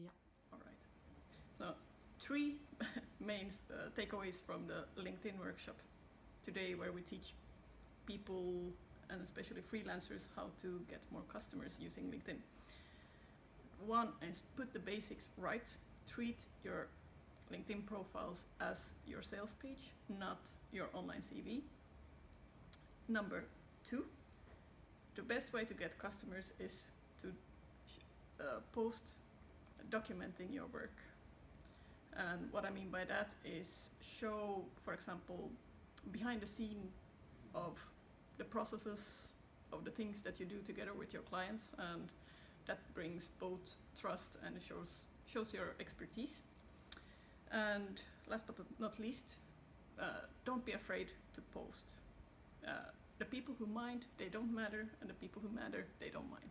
Yeah. All right. So 3 main takeaways from the LinkedIn workshop today, where we teach people and especially freelancers how to get more customers using LinkedIn. 1 is put the basics right. Treat your LinkedIn profiles as your sales page, not your online CV. Number 2, the best way to get customers is to post documenting your work. And what I mean by that is show, for example, behind the scene of the processes, of the things that you do together with your clients, and that brings both trust and it shows your expertise. And last but not least, don't be afraid to post. The people who mind, they don't matter, and the people who matter, they don't mind.